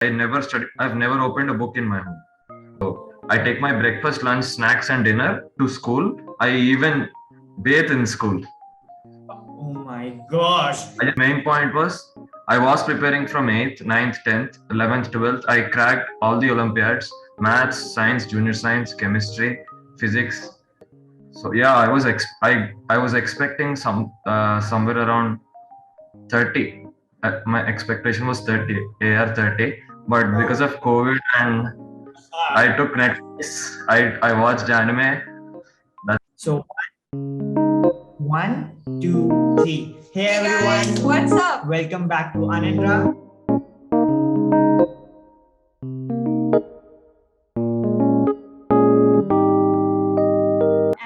I've never opened a book in my home. I take my breakfast, lunch, snacks, and dinner to school. I even bathe in school. Oh my gosh. The main point was I was preparing from 8th, ninth, 10th, 11th, 12th. I cracked all the Olympiads, maths, science, junior science, chemistry, physics. So yeah, I was expecting somewhere around 30. My expectation was 30, AR 30, but because of COVID and I took Netflix, I watched anime. So, one, two, three. Hey Guys, everyone, what's up? welcome back to Anandra.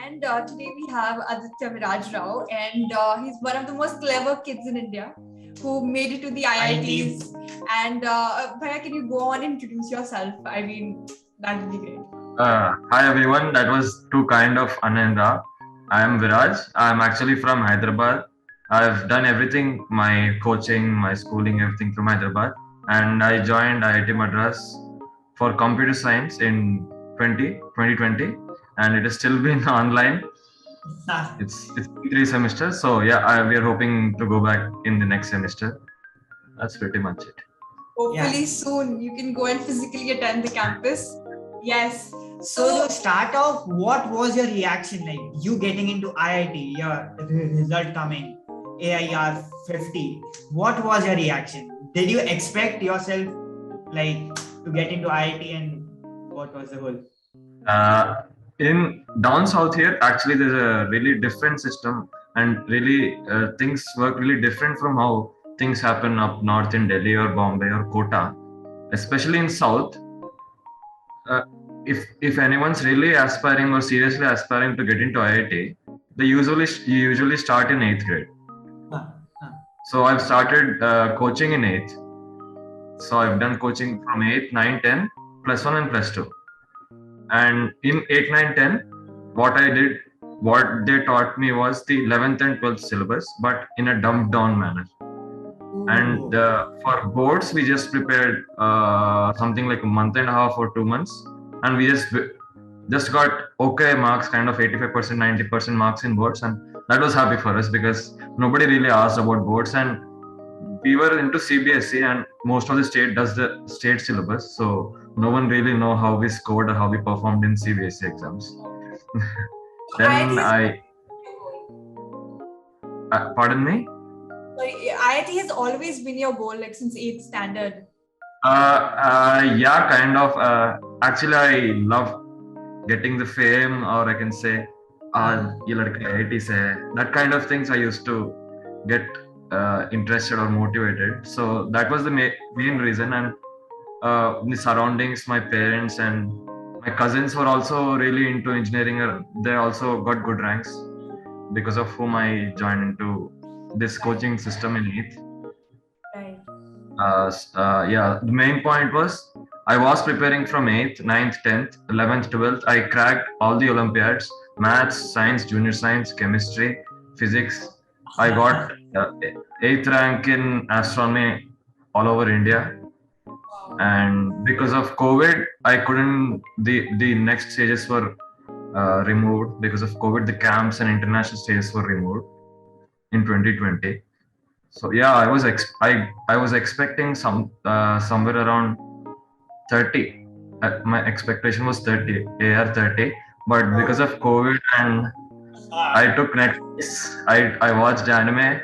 And today we have Aditya Viraj Rao, and he's one of the most clever kids in India who made it to the IITs. And Bhaiya, can you go on and introduce yourself? I mean, that would be great. Hi everyone, that was too kind of Anandra. I am Viraj. I'm actually from Hyderabad. I've done everything, my coaching, my schooling, everything from Hyderabad. And I joined IIT Madras for computer science in 2020, and it has still been online. It's 3 semesters, so yeah, we are hoping to go back in the next semester. That's pretty much it. Hopefully soon you can go and physically attend the campus. Yes. So to start off, what was your reaction like? You getting into IIT, your result coming, AIR 50. What was your reaction? Did you expect yourself like to get into IIT, and what was the whole? In down south here, actually, there's a really different system, and really things work really different from how things happen up north in Delhi or Bombay or Kota. Especially in south, uh, if anyone's really aspiring or seriously aspiring to get into IIT, they usually start in 8th grade. Huh, huh. So I've started coaching in 8th. So I've done coaching from 8th, 9, 10, plus 1 and plus 2. And in 8, 9, 10, what they taught me was the 11th and 12th syllabus, but in a dumbed down manner. And for boards, we just prepared something like a month and a half or 2 months, and we just got okay marks, kind of 85%, 90% marks in boards, and that was happy for us because nobody really asked about boards, and we were into CBSE, and most of the state does the state syllabus, so no one really know how we scored or how we performed in CBSE exams. Then pardon me. IIT has always been your goal, like since 8th standard. Yeah, kind of. Actually, I love getting the fame, or I can say, ये लड़का IIT से है. That kind of things I used to get interested or motivated. So that was the main reason. And the surroundings, my parents and my cousins were also really into engineering. They also got good ranks, because of whom I joined into this coaching system in 8th. Right. Yeah, the main point was I was preparing from 8th, ninth, 10th, 11th, 12th. I cracked all the Olympiads, maths, science, junior science, chemistry, physics. I got 8th rank in astronomy all over India. And because of COVID, I couldn't, the next stages were removed because of COVID. The camps and international stages were removed in 2020. So yeah, I was expecting somewhere around 30. My expectation was 30, AR 30, but because of COVID and I took Netflix, I watched anime.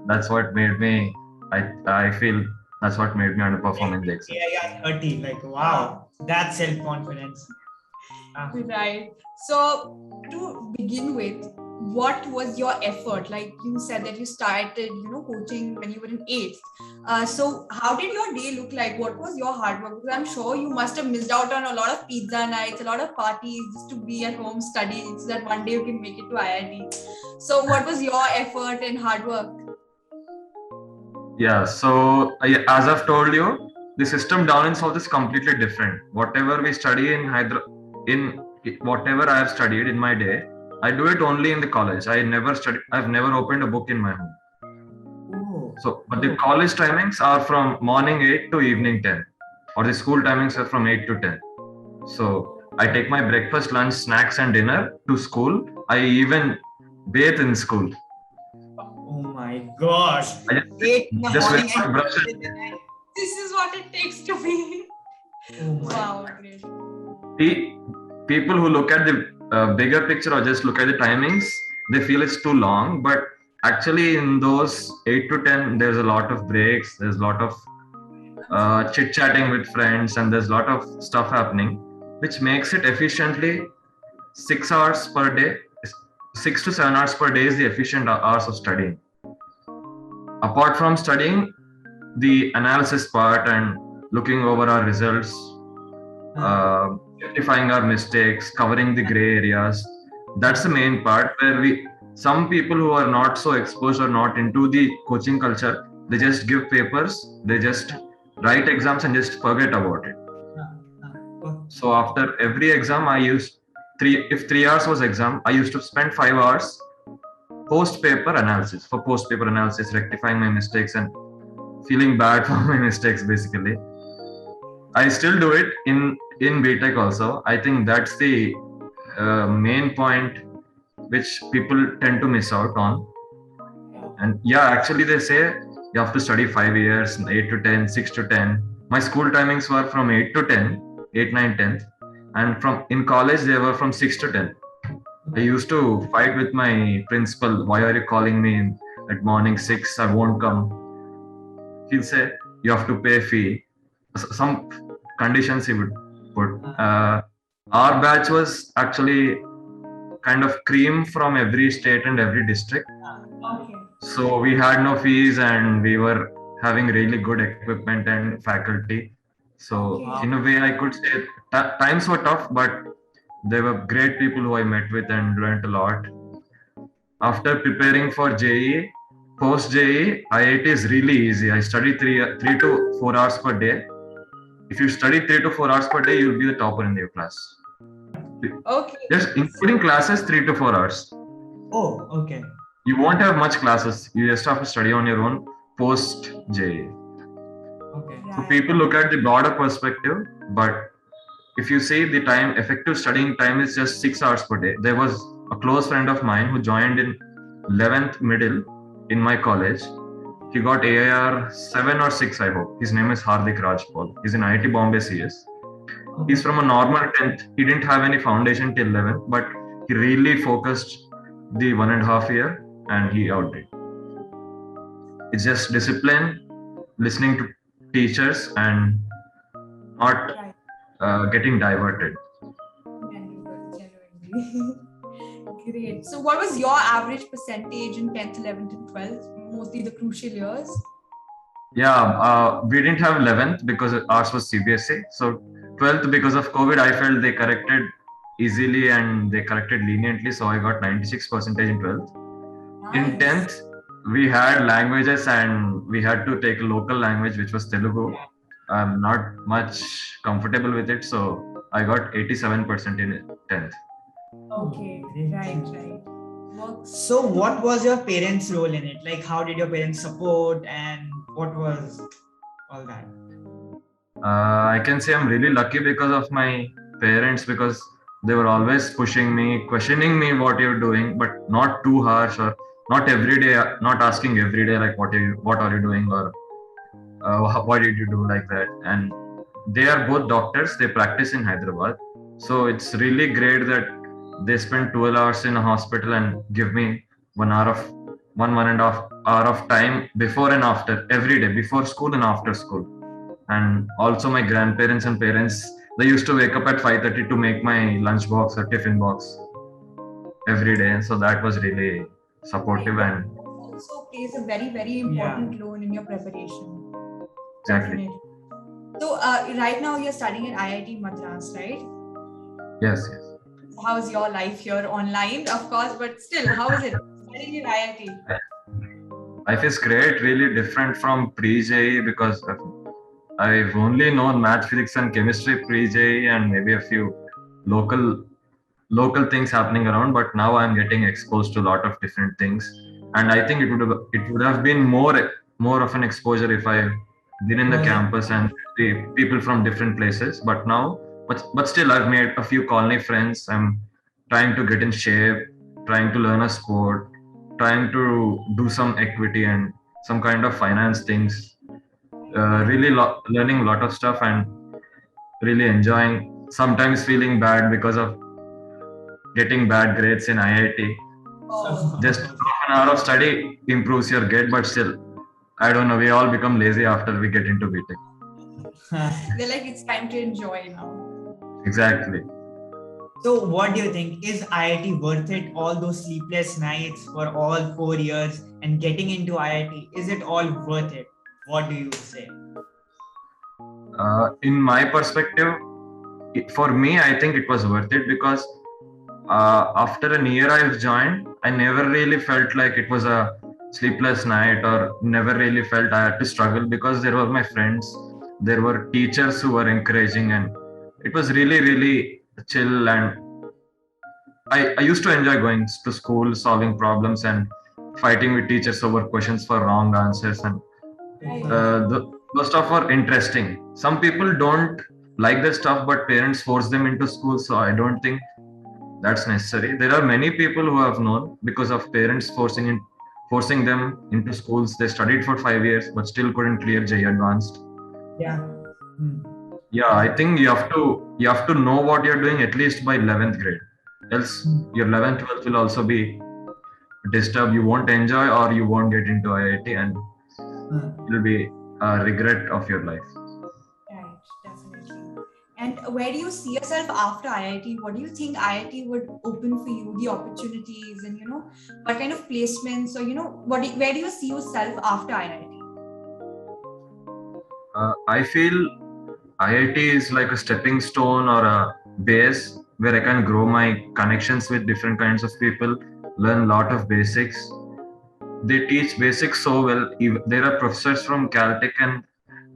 That's what made me. I feel that's what made me underperform in the exam. AIR 30, like wow, that's self-confidence. Right. So to begin with, what was your effort? Like you said that you started, coaching when you were in 8th. So how did your day look like? What was your hard work? Because I'm sure you must have missed out on a lot of pizza nights, a lot of parties just to be at home studying so that one day you can make it to IIT. So what was your effort and hard work? Yeah, so as I've told you, the system down in south is completely different. Whatever we study in whatever I have studied in my day, I do it only in the college. I've never opened a book in my home. So, but the college timings are from morning 8 to evening 10. or the school timings were from 8 to 10. So I take my breakfast, lunch, snacks, and dinner to school. I even bathe in school. Oh my gosh. I 8 in the just morning wake up, and brush 12 it. in the night. This is what it takes to be. Oh my. Wow, great. People who look at the bigger picture or just look at the timings, they feel it's too long. But actually, in those 8 to 10, there's a lot of breaks, there's a lot of chit chatting with friends, and there's a lot of stuff happening, which makes it efficiently 6 hours per day. 6 to 7 hours per day is the efficient hours of studying. Apart from studying, the analysis part and looking over our results, rectifying our mistakes, covering the gray areas. That's the main part where some people who are not so exposed or not into the coaching culture, they just give papers, they just write exams and just forget about it. So after every exam, if 3 hours was exam, I used to spend 5 hours post paper analysis, rectifying my mistakes and feeling bad for my mistakes basically. I still do it in BTech also. I think that's the main point which people tend to miss out on. And yeah, actually they say you have to study 5 years, 8 to 10, 6 to 10. My school timings were from 8 to 10, 8, 9, 10th. And in college, they were from 6 to 10. I used to fight with my principal. Why are you calling me at morning 6? I won't come. He'll say, you have to pay fee. Some conditions he would put. Our batch was actually kind of cream from every state and every district. Okay. So we had no fees and we were having really good equipment and faculty. So Okay. in a way, I could say times were tough, but there were great people who I met with and learned a lot. After preparing for JEE, post JEE, IIT is really easy. I study 3 to 4 hours per day. If you study 3 to 4 hours per day, you'll be the topper in your class. Okay. Just including classes, 3 to 4 hours. Oh, okay. You won't have much classes. You just have to study on your own post JEE. Okay. So Right. people look at the broader perspective, but if you see the effective studying time is just 6 hours per day. There was a close friend of mine who joined in 11th middle in my college. He got AIR 7 or 6, I hope. His name is Hardik Rajpal. He's in IIT Bombay CS. He's from a normal 10th. He didn't have any foundation till 11th, but he really focused the 1.5 year and he outdid. It's just discipline, listening to teachers, and not getting diverted. Genuinely. Great. So, what was your average percentage in 10th, 11th, and 12th? Mostly the crucial years. Yeah, we didn't have 11th because ours was CBSE. So 12th, because of COVID, I felt they corrected easily and they corrected leniently. So I got 96% in 12th. In 10th, we had languages and we had to take a local language, which was Telugu. I'm not much comfortable with it. So I got 87% in 10th. Okay, right. Works. So, what was your parents' role in it? Like, how did your parents support, and what was all that? I can say I'm really lucky because of my parents, because they were always pushing me, questioning me what you're doing, but not too harsh or not every day, not asking every day like what are you doing or why did you do like that. And they are both doctors. They practice in Hyderabad, so it's really great that they spend 12 hours in a hospital and give me 1.5 hour of time before and after every day, before school and after school. And also my grandparents and parents, they used to wake up at 5:30 to make my lunch box or tiffin box every day. So that was really supportive and Also plays a very, very important role in your preparation. exactly. Definitely. So, right now you're studying at IIT Madras, right? Yes. How's your life here online, of course, but still, how is it studying in IIT? Life is great, really different from pre-JEE because I've only known math, physics, and chemistry pre-JEE and maybe a few local things happening around. But now I'm getting exposed to a lot of different things, and I think it would have been more of an exposure if I been in the Oh, yeah. campus and the people from different places. But now, but still, I've made a few colony friends. I'm trying to get in shape, trying to learn a sport, trying to do some equity and some kind of finance things. Really learning a lot of stuff and really enjoying. Sometimes feeling bad because of getting bad grades in IIT. Oh, Just Okay. half an hour of study improves your grade, but still, I don't know. We all become lazy after we get into BTech. they're like, it's time to enjoy now. Exactly. So, what do you think? Is IIT worth it? All those sleepless nights for all 4 years and getting into IIT, is it all worth it? What do you say? In my perspective, for me, I think it was worth it because after a year I've joined, I never really felt like it was a sleepless night or never really felt I had to struggle because there were my friends, there were teachers who were encouraging, and it was really, really chill. And I used to enjoy going to school, solving problems, and fighting with teachers over questions for wrong answers. And Right. those stuff are interesting. Some people don't like that stuff, but parents force them into school. So I don't think that's necessary. There are many people who have known because of parents forcing them into schools. They studied for 5 years but still couldn't clear JEE Advanced. Yeah. Hmm. Yeah, I think you have to know what you're doing at least by 11th grade. Else Hmm. your 11th, 12th will also be disturbed. You won't enjoy or you won't get into IIT, and Hmm. it'll be a regret of your life. Right, definitely. And where do you see yourself after IIT? What do you think IIT would open for you, the opportunities, and what kind of placements, or where do you see yourself after IIT? I feel IIT is like a stepping stone or a base where I can grow my connections with different kinds of people, learn a lot of basics. They teach basics so well. There are professors from Caltech and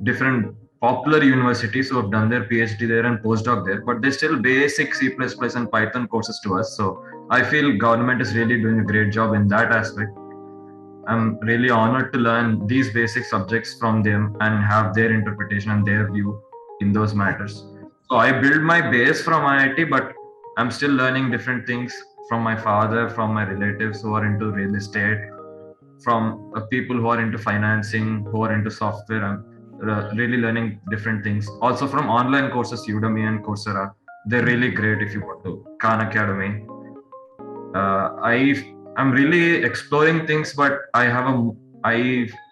different popular universities who have done their PhD there and postdoc there, but they still basic C++ and Python courses to us. So I feel government is really doing a great job in that aspect. I'm really honored to learn these basic subjects from them and have their interpretation and their view in those matters. So I build my base from IIT, but I'm still learning different things from my father, from my relatives who are into real estate, from people who are into financing, who are into software. I'm really learning different things. Also from online courses, Udemy and Coursera. They're really great if you want to. Khan Academy. I'm really exploring things, but I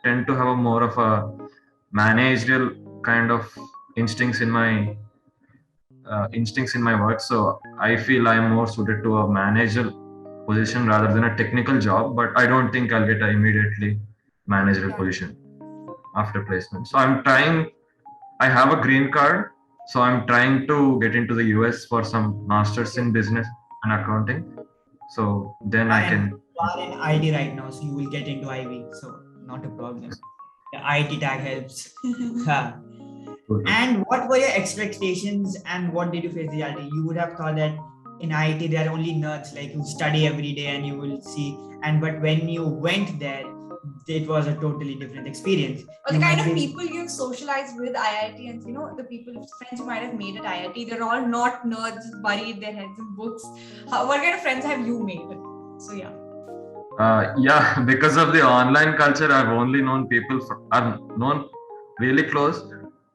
tend to have a more of a managerial kind of instincts in my instincts in my work. So I feel I'm more suited to a managerial position rather than a technical job. But I don't think I'll get a immediately managerial Right. position after placement. So I'm trying. I have a green card, so I'm trying to get into the US for some masters in business and accounting. So then I And can. you are in ID right now, so you will get into IV, so not a problem. The IT tag helps. Yeah. And what were your expectations and what did you face the reality? You would have thought that in IT there are only nerds, like you study every day and you will see. And but when you went there, it was a totally different experience. Or the You kind might of be people you've socialized with IIT, and the people, friends you might have made at IIT, they're all not nerds, just buried their heads in books. What kind of friends have you made? So yeah. Yeah, because of the online culture, I've only known people. I've known really close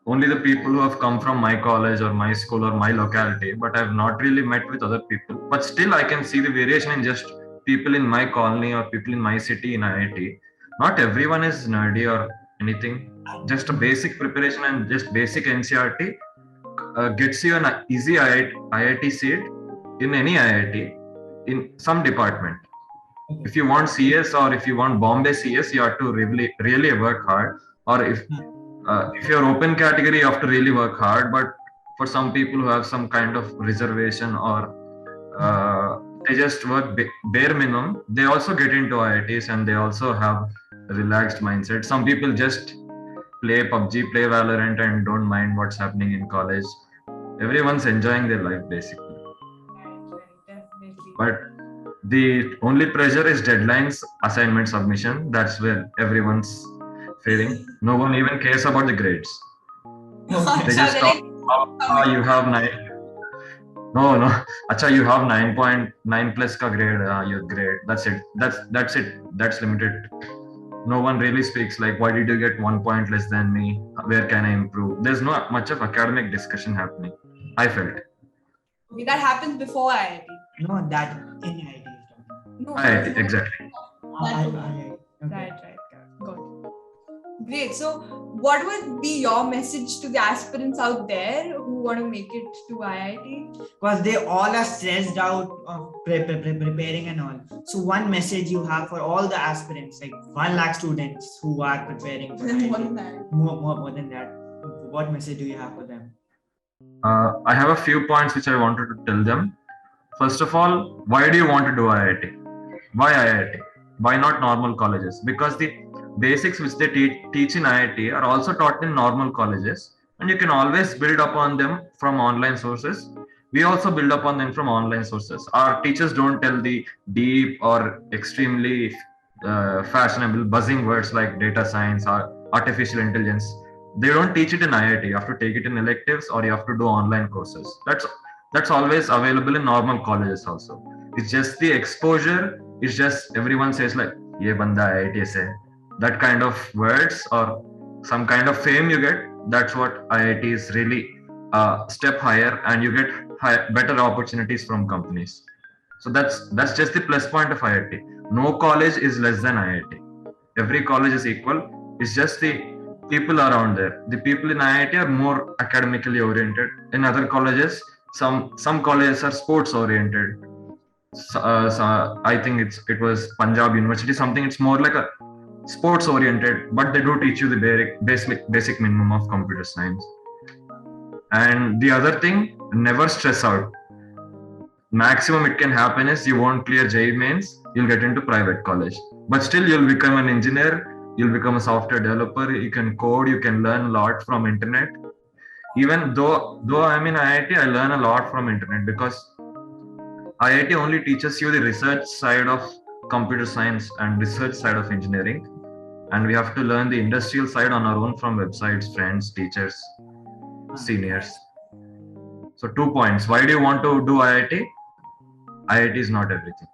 only the people who have come from my college or my school or my locality, but I've not really met with other people. But still, I can see the variation in just people in my colony or people in my city in IIT. Not everyone is nerdy or anything. Just a basic preparation and just basic NCRT gets you an easy IIT seat in any IIT in some department. If you want CS or if you want Bombay CS, you have to really work hard. Or if you're open category, you have to really work hard. But for some people who have some kind of reservation or they just work bare minimum, they also get into IITs and they also have a relaxed mindset. Some people just play PUBG, play Valorant, and don't mind what's happening in college. Everyone's enjoying their life basically. Right, definitely. But the only pressure is deadlines, assignment submission. That's where everyone's failing. No one even cares about the grades. They Acha, just they're talk, like, you have 9. No, no. Acha, you have 9.9 plus ka grade, your grade. That's it. That's it. That's limited. No one really speaks like, why did you get 1 point less than me? Where can I improve? There's not much of academic discussion happening. I felt. okay, that happens before IIT. No, that in IIT is talking. No, Exactly. That too. Okay. Right, got it. Great. So, what would be your message to the aspirants out there who want to make it to IIT? Because they all are stressed out of preparing and all. So one message you have for all the aspirants, like 1 lakh students who are preparing for More IIT, than that. more than that. What message do you have for them? I have a few points which I wanted to tell them. First of all, why do you want to do IIT? Why IIT? Why not normal colleges? Because the basics which they teach in IIT are also taught in normal colleges, and you can always build upon them from online sources. We also build upon them from online sources. Our teachers don't tell the deep or extremely fashionable buzzing words like data science or artificial intelligence. They don't teach it in IIT. You have to take it in electives or you have to do online courses. That's always available in normal colleges also. It's just the exposure. It's just everyone says like, "Ye banda IIT se." That kind of words or some kind of fame you get. That's what IIT is really a step higher, and you get better opportunities from companies. So that's just the plus point of IIT. No college is less than IIT. Every college is equal. It's just the people around there. The people in IIT are more academically oriented. In other colleges, some colleges are sports oriented. So I think it was Punjab University. Something it's more like a sports oriented, but they do teach you the basic minimum of computer science. And the other thing, never stress out. Maximum it can happen is you won't clear JEE mains, you'll get into private college. But still you'll become an engineer, you'll become a software developer, you can code, you can learn a lot from internet. Even though I'm in IIT, I learn a lot from internet because IIT only teaches you the research side of computer science and research side of engineering. And we have to learn the industrial side on our own from websites, friends, teachers, seniors. So 2 points. Why do you want to do IIT? IIT is not everything.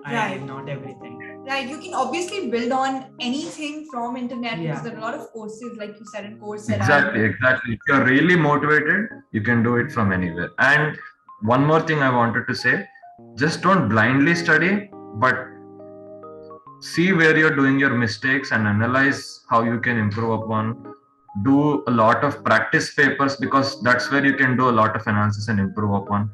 IIT is not everything. Right, you can obviously build on anything from internet Yeah. because there are a lot of courses, like you said, in Coursera. Exactly. If you're really motivated, you can do it from anywhere. And one more thing I wanted to say, just don't blindly study, but see where you're doing your mistakes and analyze how you can improve upon. Do a lot of practice papers because that's where you can do a lot of analysis and improve upon.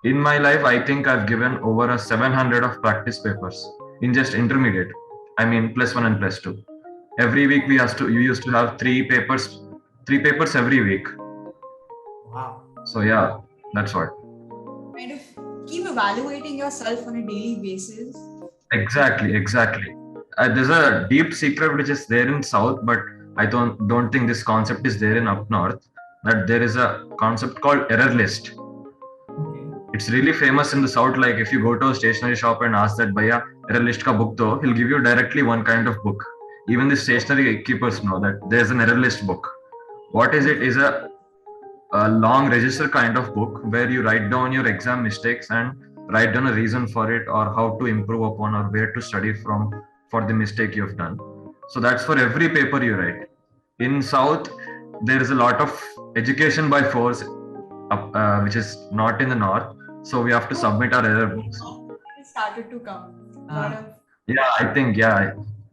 In my life, I think I've given over a 700 of practice papers in just intermediate. I mean, +1 and +2. Every week you used to have three papers every week. Wow. So yeah, that's what. Kind of keep evaluating yourself on a daily basis. Exactly. There's a deep secret which is there in South, but I don't think this concept is there in up north. That there is a concept called error list. Okay. It's really famous in the South. Like if you go to a stationery shop and ask that bhaiya error list ka book do, he'll give you directly one kind of book. Even the stationery keepers know that there's an error list book. What is it? Is a long register kind of book where you write down your exam mistakes and write down a reason for it or how to improve upon or where to study from for the mistake you've done. So that's for every paper you write. In South, there is a lot of education by force, which is not in the North. So we have to submit our error books. It started to come. Lot of Yeah, I think,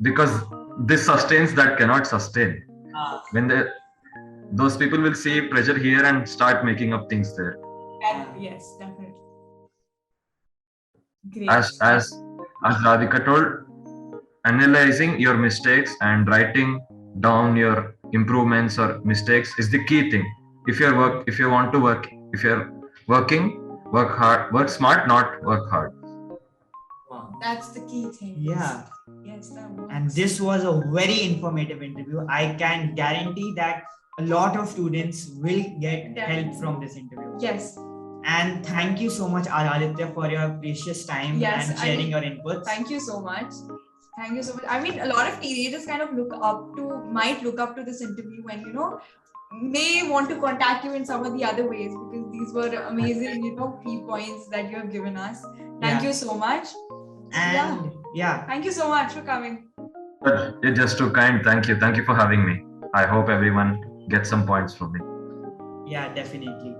because this sustains that cannot sustain. When those people will see pressure here and start making up things there. yes, definitely. Great. As Radhika told, analyzing your mistakes and writing down your improvements or mistakes is the key thing. If you're working, work hard, work smart, not work hard. Wow. That's the key thing. Yeah. Yes, that works. And this was a very informative interview. I can guarantee that a lot of students will get help from this interview. Yes. And thank you so much, Araditya, for your precious time Yes, and sharing your inputs. Thank you so much. Thank you so much. I mean, a lot of teenagers kind of might look up to this interview and, may want to contact you in some of the other ways, because these were amazing, key points that you have given us. Thank you so much. And yeah. Thank you so much for coming. But you're just too kind. Thank you. Thank you for having me. I hope everyone gets some points from me. Yeah, definitely.